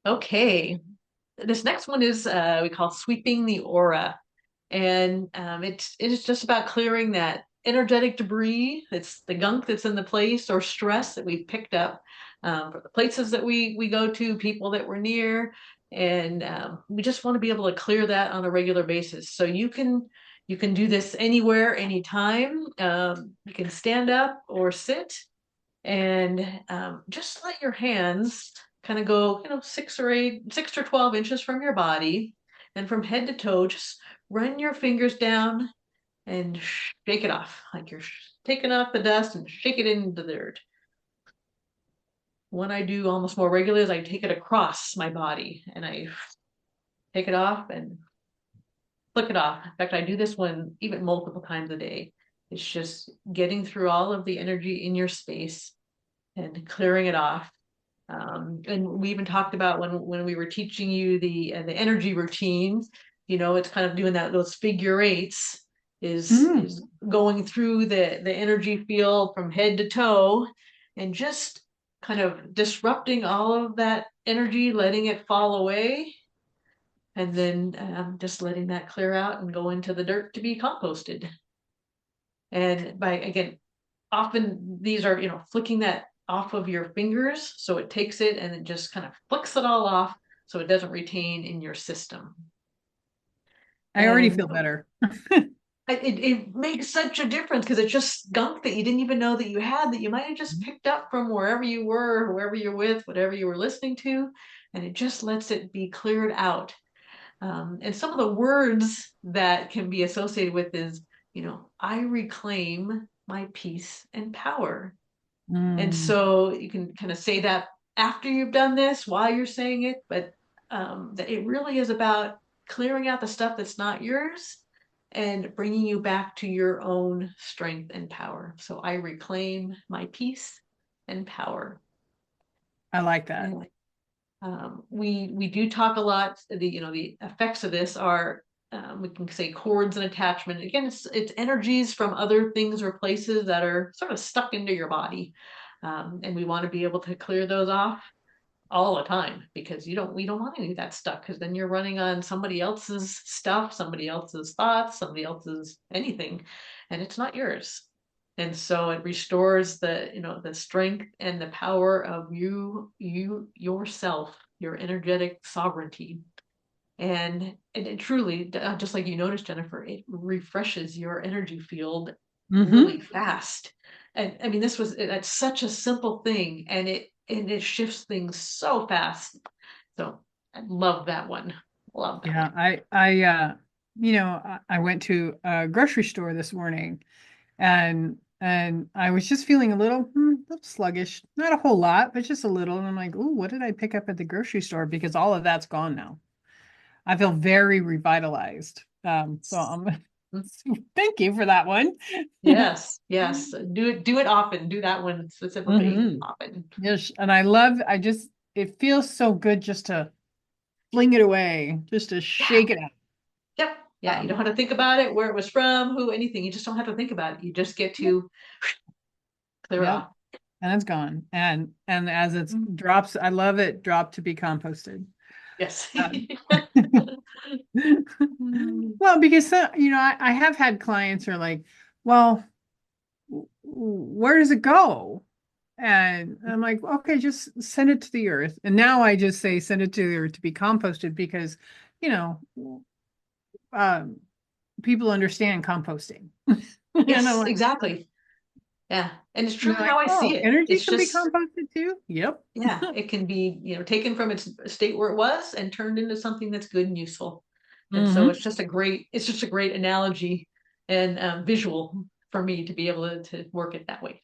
Okay. This next one is we call sweeping the aura. And it's just about clearing that energetic debris. It's the gunk that's in the place or stress that we've picked up for the places that we go to, people that we're near. And we just want to be able to clear that on a regular basis. So you can do this anywhere, anytime. You can stand up or sit and just let your hands kind of go, 6 or 12 inches from your body, and from head to toe, just run your fingers down and shake it off, like you're taking off the dust and shake it into the dirt. What I do almost more regularly is I take it across my body and I take it off and flick it off. In fact, I do this one even multiple times a day. It's just getting through all of the energy in your space and clearing it off. And we even talked about when we were teaching you the energy routines. It's kind of doing those figure eights Mm. is going through the energy field from head to toe, and just kind of disrupting all of that energy, letting it fall away, and then just letting that clear out and go into the dirt to be composted. And by again, often these are, flicking that off of your fingers. So it takes it and it just kind of flicks it all off so it doesn't retain in your system. I already And feel better. it makes such a difference because it's just gunk that you didn't even know that you had, that you might have just picked up from wherever you were, whoever you're with, whatever you were listening to. And it just lets it be cleared out. And some of the words that can be associated with is, I reclaim my peace and power. And Mm. so you can kind of say that after you've done this, while you're saying it, but that it really is about clearing out the stuff that's not yours and bringing you back to your own strength and power. So I reclaim my peace and power. I like that. And we do talk a lot. The effects of this are, we can say, cords and attachment. Again, it's energies from other things or places that are sort of stuck into your body, and we want to be able to clear those off all the time, because we don't want any of that stuck, because then you're running on somebody else's stuff, somebody else's thoughts, somebody else's anything, and it's not yours. And so it restores the strength and the power of you yourself, your energetic sovereignty. And it truly, just like you noticed, Jennifer, it refreshes your energy field Hmm. really fast. And I mean, that's such a simple thing, and it shifts things so fast. So I love that one. Love that Yeah, one. I went to a grocery store this morning and I was just feeling a little sluggish. Not a whole lot, but just a little. And I'm like, "Ooh, what did I pick up at the grocery store?" Because all of that's gone now. I feel very revitalized. Thank you for that one. Yes, yes. Do it often. Do that one specifically Hmm. often. Yes, and it feels so good just to fling it away, just to Yeah. shake it out. Yep. Yeah. You don't Um, have to think about it, where it was from, who, anything. You just don't have to think about it. You just get yep, to clear it yep, off. and it's gone. And as it Mhm. drops, I love it drop to be composted. Yes. Um, Mm. well, because I have had clients who are like, well, where does it go? And I'm like, okay, just send it to the earth. And now I just say send it to the earth to be composted because, you know, um, people understand composting. And I'm Yes, like, exactly. Yeah. And it's they're truly like, how I see oh, it. energy It's can be just, composted too? Yep. yeah, it can be, taken from its state where it was and turned into something that's good and useful. And so Hmm. it's just a great analogy and visual for me to be able to work it that way.